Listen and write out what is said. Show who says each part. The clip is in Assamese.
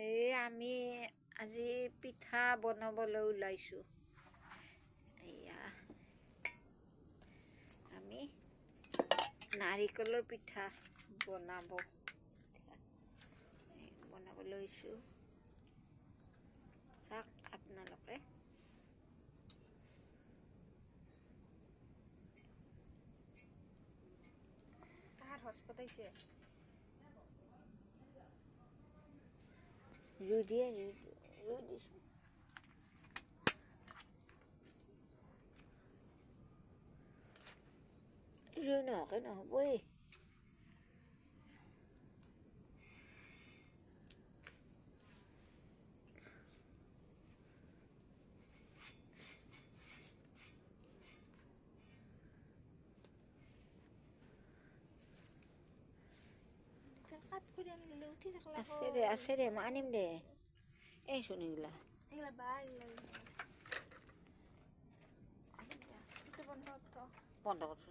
Speaker 1: এই আমি আজি পিঠা বনাবলৈ ওলাইছোঁ। এয়া আমি নাৰিকলৰ পিঠা বনাব লৈছোঁ। চাওক আপোনালোকে।
Speaker 2: হস্পতাইছে
Speaker 1: ৰুই দিছোঁ। ৰুই নোহোৱাকৈ নহ'বই।
Speaker 2: কাট কৰি আনিলে উঠি থাকলে
Speaker 1: আছে দে মই আনিম দে। এই চোন এইগিলা
Speaker 2: বন্ধ
Speaker 1: বন্ধ কৰিছোঁ।